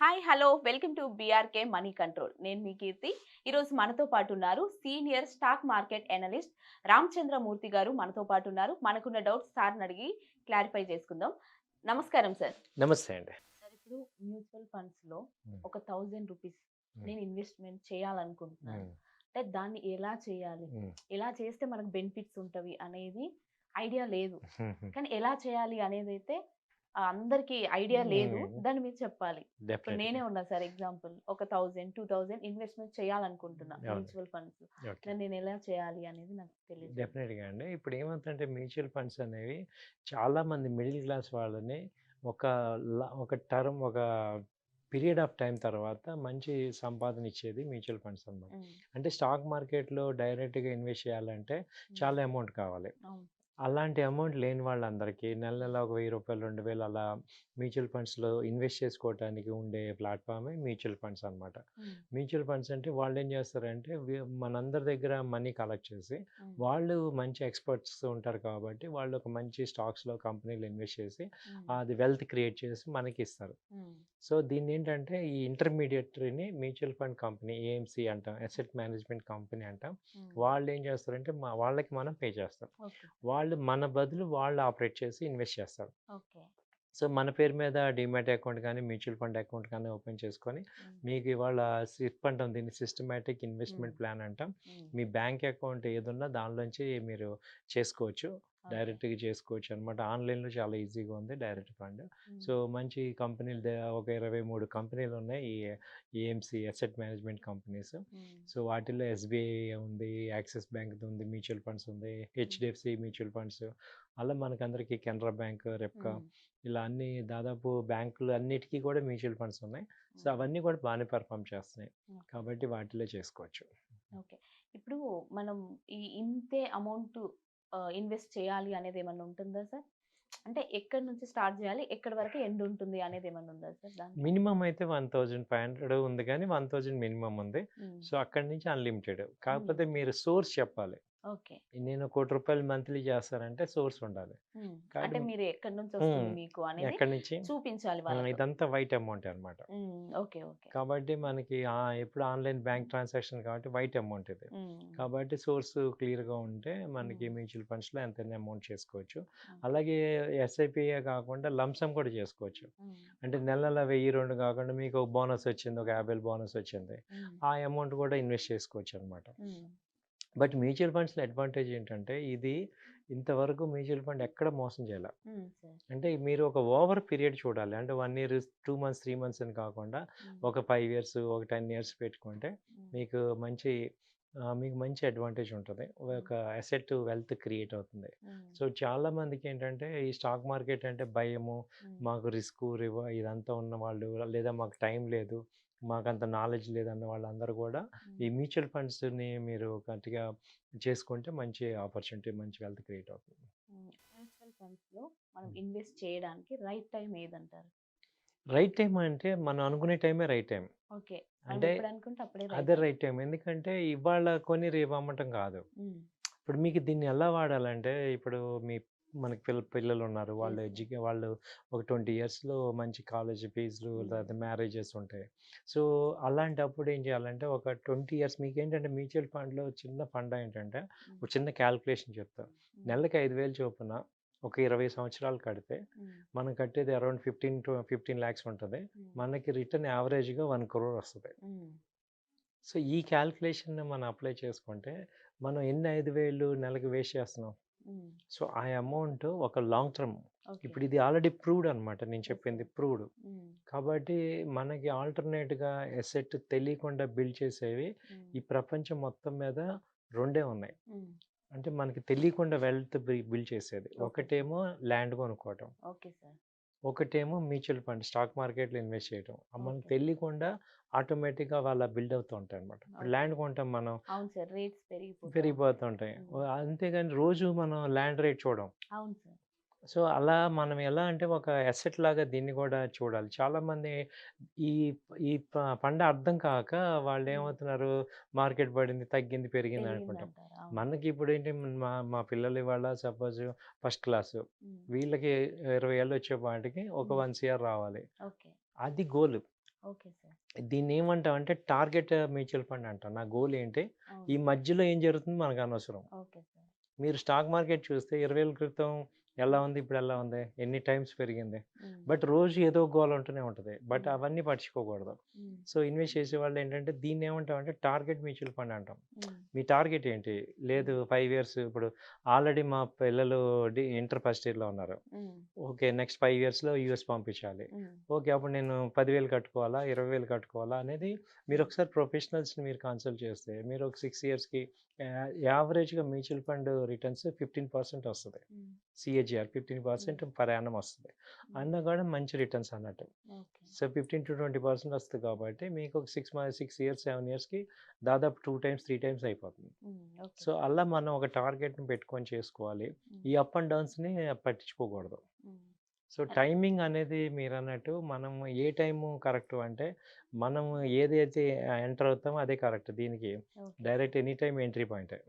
Hi hello welcome to BRK money control. నేను మీ కీర్తి. ఈరోజు మనతో పాటు ఉన్నారు senior stock market analyst Ramachandramurthy గారు మనతో పాటు ఉన్నారు. మనకున్న డౌట్స్ సార్ని అడిగి క్లారిఫై చేసుకుందాం. నమస్కారం సార్. నమస్తే అండి. సార్, ఇప్పుడు మ్యూచువల్ ఫండ్స్ లో హ్మ్. ఒక 1000 రూపీస్ హ్మ్. నేను ఇన్వెస్ట్మెంట్ చేయాలనుకుంటున్నాను. హ్మ్. అంటే దాన్ని ఎలా చేయాలి, హ్మ్. ఎలా చేస్తే మనకు బెనిఫిట్స్ ఉంటవి అనేది ఐడియా లేదు. హుహు. కానీ ఎలా చేయాలి అనేదైతే అందరికీ ఐడియా లేదు. హ్మ్. దాన్ని మీరు చెప్పాలి. ఇప్పుడు నేనే డెఫినెట్‌గా. ఉన్నా సార్ ఎగ్జాంపుల్. ఒక 1000, 2000 ఇన్వెస్ట్‌మెంట్ చేయాలనుకుంటున్నా అవును. మ్యూచువల్ ఫండ్స్‌లో. ఓకే. దాన్ని నేను ఎలా చేయాలి అనేది నాకు తెలియజేయండి. డెఫినెట్‌గా అండి. ఇప్పుడు ఏమవుతుందంటే మ్యూచువల్ ఫండ్స్ అనేవి చాలామంది మిడిల్ క్లాస్ వాళ్ళని ఒక ఒక ఒక పీరియడ్ ఆఫ్ టైమ్ తర్వాత మంచి సంపాదన ఇచ్చేది మ్యూచువల్ ఫండ్స్ అన్నమాట. హ్మ్. అంటే స్టాక్ మార్కెట్‌లో డైరెక్ట్‌గా ఇన్వెస్ట్ చేయాలంటే హ్మ్. చాలా అమౌంట్ కావాలి. అవును. అలాంటి అమౌంట్ లేని వాళ్ళందరికీ నెల నెల ఒక రూ. 1000, 2000 అలా మ్యూచువల్ ఫండ్స్‌లో ఇన్వెస్ట్ చేసుకోవటానికి ఉండే ప్లాట్‌ఫామే మ్యూచువల్ ఫండ్స్ అనమాట. హ్మ్. మ్యూచువల్ ఫండ్స్ అంటే వాళ్ళేం చేస్తారంటే మనందరి దగ్గర మనీ కలెక్ట్ చేసి, హ్మ్. వాళ్ళు మంచి ఎక్స్‌పర్ట్స్ ఉంటారు కాబట్టి వాళ్ళు ఒక మంచి స్టాక్స్‌లో కంపెనీలో ఇన్వెస్ట్ చేసి, హ్మ్. అది వెల్త్ క్రియేట్ చేసి మనకిస్తారు. హ్మ్. సో దీన్నేంటంటే ఈ ఇంటర్మీడియేటరీని మ్యూచువల్ ఫండ్ కంపెనీ ఏఎంసీ అంటాం. అసెట్ మేనేజ్మెంట్ కంపెనీ అంటాం. హ్మ్. వాళ్ళేం చేస్తారంటే వాళ్ళకి మనం పే చేస్తాం. ఓకే. వాళ్ళు మన బదులు వాళ్ళు ఆపరేట్ చేసి ఇన్వెస్ట్ చేస్తారు. ఓకే. సో, మన పేరు మీద డీమ్యాట్ అకౌంట్ గానీ, మ్యూచువల్ ఫండ్ అకౌంట్ కానీ ఓపెన్ చేసుకొని, హ్మ్. మీకు ఇవాళ సిప్ అంటాం దీన్ని, సిస్టమాటిక్ హ్మ్. ఇన్వెస్ట్‌మెంట్ ప్లాన్ అంటాం. హ్మ్. మీ బ్యాంక్ అకౌంట్ ఏదున్నా దానిలోంచి మీరు చేసుకోవచ్చు. ఓకే. డైరెక్ట్‌గా చేసుకోవచ్చనమాట. ఆన్‌లైన్‌లో చాలా ఈజీగా ఉంది డైరెక్ట్ ఫండ్. హ్మ్. సో, మంచి కంపెనీలు ఒక 23 కంపెనీలున్నాయి. AMC asset management companies. Hmm. So, వాటిల్లో ఎస్‌బీఐ ఉంది, యాక్సిస్ బ్యాంక్‌ది ఉంది, మ్యూచువల్ ఫండ్స్ ఉంది, హ్మ్. హెచ్‌డిఎఫ్‌సి మ్యూచువల్ ఫండ్స్, అలా మనకందరికీ కెనరా బ్యాంక్, రెప్‌కా, హ్మ్. ఇలా అన్ని దాదాపు బ్యాంకులు అన్నిటికీ కూడా మ్యూచువల్ ఫండ్స్ ఉన్నాయి. సో, హ్మ్. అవన్నీ కూడా బాగానే పెర్ఫార్మ్ చేస్తున్నాయి. ఓకే. కాబట్టి వాటిలో చేసుకోవచ్చు. ఓకే. ఇప్పుడు మనం ఇంతే అమౌంట్ ఇన్వెస్ట్ చేయాలి అనేదేమన్నా ఉంటుందా సార్? అంటే ఎక్కడి నుంచి స్టార్ట్ జేయాలి? ఎక్కడి వరకు ఎండ్ ఉంటుంది అనేదేమన్నా ఉందా సార్ దాంట్లో? మినిమమ్ అయితే 1500 ఉంది గానీ, 1000 మినిమమ్ ఉంది. హ్మ్. సో, అక్కడి నుంచి అన్‌లిమిటెడ్. హ్మ్. కాకపోతే మీరు సోర్స్ చెప్పాలి. ఓకే. నేను రూ. 1,00,00,000 మంత్లీ చేస్తానంటే సోర్స్ ఉండాలి. హ్మ్. కాబట్టి అంటే మీరు ఎక్కడి హ్మ్. నుంచొస్తుంది మీకు అనేది ఎక్కడి నుంచి చూపించాలి వాళ్ళతో. ఇదంతా వైట్ అమౌంటే అనమాట. హ్మ్. ఓకే. ఓకే. కాబట్టి మనకి ఎప్పుడు ఆన్‌లైన్ బ్యాంక్ ట్రాన్సాక్షన్ కాబట్టి వైట్ అమౌంట్ ఇది. హ్మ్. కాబట్టి సోర్స్ క్లియర్‌గా ఉంటే మనకి హ్మ్. మ్యూచువల్ ఫండ్స్‌లో ఎంతైనా అమౌంట్ చేసుకోవచ్చు. ఓకే. అలాగే ఎస్ఐపియే కాకుండా లంప్ సమ్ కూడా చేసుకోవచ్చు. హ్మ్. అంటే నెల నెల 1000, 2 కాకుండా మీకు ఒక బోనస్ వచ్చింది. ఒక 50 బోనస్ వచ్చింది. హ్మ్. ఆ అమౌంట్ కూడా ఇన్వెస్ట్ చేసుకోవచ్చనమాట. హ్మ్. బట్ మ్యూచువల్ ఫండ్స్‌లో అడ్వాంటేజ్ ఏంటంటే ఇది ఇంతవరకు మ్యూచువల్ ఫండ్ ఎక్కడ మోసం చేయల. హ్మ్. సార్. అంటే మీరు ఒక ఓవర్ పీరియడ్ చూడాలి. అంటే 1 ఇయర్, 2 మంత్స్, 3 మంత్స్ అని కాకుండా హ్మ్. ఒక 5 ఇయర్స్, ఒక 10 ఇయర్స్ పెట్టుకుంటే హ్మ్. మీకు మంచి మీకు మంచి అడ్వాంటేజ్ ఉంటది. హ్మ్. ఒక అసెట్ వెల్త్ క్రియేట్ అవుతుంది. హ్మ్. సో, చాలామందికి ఏంటంటే ఈ స్టాక్ మార్కెట్ అంటే భయము, హ్మ్. మాకు రిస్కు, ఇదంతా ఉన్నవాళ్ళు, లేదా మాకు టైం లేదు, మాకంత నాలెడ్జ్ లేదన్న వాళ్ళందరూ కూడా హ్మ్. ఈ మ్యూచువల్ ఫండ్స్‌ని మీరు గట్టిగా చేసుకుంటే మంచి ఆపర్చునిటీ, మంచి వెల్త్ క్రియేట్ అవుతుంది. హ్మ్. మ్యూచువల్ ఫండ్స్‌లో మనం ఇన్వెస్ట్ చేయడానికి రైట్ టైమ్ ఏదంటారు? రైట్ టైమ్ అంటే మనం అనుకునే టైమే రైట్ టైమ్. ఓకే. మనం అంటే ఎప్పుడు అనుకుంటే అప్పుడే అదే రైటా? Right time. ఎందుకంటే ఇవాళ కొని రేపు అమ్మటం కాదు. హ్మ్. ఇప్పుడు మీకు దీన్ని ఎలా వాడాలంటే ఇప్పుడు మీ మనకి పిల్లలున్నారు. యెస్. యెస్. వాళ్ళు ఒక 20 ఇయర్స్‌లో మంచి కాలేజ్ ఫీజులు, హ్మ్. తర్వాత మ్యారేజెస్ ఉంటాయి. సో, అలాంటప్పుడు ఏం చేయాలంటే ఒక 20 ఇయర్స్ మీకేంటంటే మ్యూచువల్ ఫండ్‌లో చిన్న ఫండా ఏంటంటే హ్మ్. ఒక చిన్న క్యాలిక్యులేషన్ చెప్తా. హ్మ్. నెలకి 5,000 చొప్పున ఒక 20 సంవత్సరాలు కడితే హ్మ్. మనం కట్టేది అరౌండ్ 15 లాక్స్ ఉంటది. హ్మ్. మనకి రిటర్న్ యావరేజ్‌గా 1,00,00,000 వస్తది. హ్మ్. సో, ఈ క్యాలిక్యులేషన్‌ని మనం అప్లై చేసుకుంటే, మనం ఎన్ని 5,000 నెలకి వేస్ట్ చేస్తున్నాం. హ్మ్. సో, ఆ అమౌంట్ ఒక లాంగ్ టర్మ్. ఓకే. ఇప్పుడు ఇది ఆల్రెడీ ప్రూవ్డ్ అనమాట. నేను యెస్. చెప్పింది యెస్. ప్రూవ్డ్. హ్మ్. కాబట్టి మనకి ఆల్టర్‌నేట్‌గా అసెట్ తెలియకుండా బిల్డ్ చేసేవి హ్మ్. ఈ ప్రపంచం మొత్తం మీద రెండే ఉన్నాయి. హ్మ్. అంటే మనకి తెలియకుండా వెల్త్ బిల్డ్ చేసేది. Okay sir. ఒకటేమో ల్యాండ్ కొనుక్కోవటం. Okay sir. ఒకటేమో మ్యూచువల్ ఫండ్ స్టాక్ మార్కెట్‌లో ఇన్వెస్ట్ చేయటం. మనకు ఓకే. తెలియకుండా ఆటోమేటిక్‌గా వాళ్ళ బిల్డ్ అవుతూ ఉంటాయన్నమాట. ఇప్పుడు ఓకే. ల్యాండ్ కొంటాం మనం. అవును సార్. రేట్స్ పెరిగిపోతా ఉంటాయి. పెరిగిపోతుంటాయి. హ్మ్. అంతేగాని రోజు మనం ల్యాండ్ రేట్ చూడం. అవును సార్. సో, అలా మనం ఎలా అంటే ఒక అసెట్ లాగా దీన్ని కూడా చూడాలి. చాలామంది ఈ ఈ పండ అర్థం కాక హ్మ్. వాళ్ళేమవుతున్నారు, మార్కెట్ పడింది, తగ్గింది, పెరిగింది అనుకుంటాం. పెరిగిందంటారు. అవును. మనకి ఇప్పుడేంటి, మా మా పిల్లలు ఇవాళ సపోజ్ ఫస్ట్ క్లాసు. హ్మ్. వీళ్ళకి 20 ఏళ్ళు వచ్చేపాటికి ఒక హ్మ్. 1 సీఆర్ రావాలి. ఓకే. అది గోల్. Okay sir. దీన్ని ఏమంటామంటే టార్గెట్ మ్యూచువల్ ఫండ్ అంటాం. నా గోల్ ఏంటి? ఈ అవును. మధ్యలో ఏం జరుగుతుందో మనకు అనవసరం. Okay sir. మీరు స్టాక్ మార్కెట్ చూస్తే 20 ఏళ్ల క్రితం ఎలా ఉంది? ఇప్పుడు ఎలా ఉంది? ఎన్ని టైమ్స్ పెరిగింది? హ్మ్. బట్ రోజు ఏదో గోల ఉంటూనే ఉంటది. బట్ హ్మ్. అవన్నీ పట్టించుకోకూడదు. హ్మ్. సో, ఇన్వెస్ట్ చేసేవాళ్ళు ఏంటంటే దీన్ని ఏమంటామంటే టార్గెట్ మ్యూచువల్ ఫండ్ అంటాం. హ్మ్. మీ టార్గెట్ ఏంటి? లేదు 5 ఇయర్స్ ఇప్పుడు ఆల్రెడీ మా పిల్లలు ఇంటర్ ఫస్ట్ ఇయర్‌లో ఉన్నారు. హ్మ్. ఓకే. నెక్స్ట్ 5 ఇయర్స్‌లో యూఎస్ పంపించాలి. హ్మ్. ఓకే. అప్పుడు నేను 10,000 కట్టుకోవాలా? 20,000 కట్టుకోవాలా? అనేది హ్మ్. మీరొకసారి ప్రొఫెషనల్స్‌ని మీరు కన్సల్ట్ చేస్తే మీరు ఒక 6 ఇయర్స్‌కి యావరేజ్‌గా మ్యూచువల్ ఫండ్ రిటర్న్స్ 15% వస్తది. హ్మ్. సీఏజీఆర్ హ్మ్. 15% పర్ యానమ్ వస్తది. హ్మ్. అన్నా కూడా మంచి రిటర్న్స్ అన్నట్టు. ఓకే. సో, 15-20% వస్తది కాబట్టి మీకు ఒక 6 ఇయర్స్, 7 ఇయర్స్‌కి దాదాపు 2 టైమ్స్, 3 టైమ్స్ అయిపోతుంది. హ్మ్. Okay so, sir. అలా మనం ఒక టార్గెట్‌ని పెట్టుకొని చేసుకోవాలి. హ్మ్. ఈ అప్ అండ్ డౌన్స్‌ని పట్టించుకోకూడదు. హ్మ్. సో, టైమింగ్ అనేది మీరన్నట్టు మనం ఏ టైము కరెక్టు అంటే, మనం ఏదైతే ఎంటర్ అవుతామో అదే కరెక్ట్. దీనికి okay sir. Direct any time entry పాయింటే.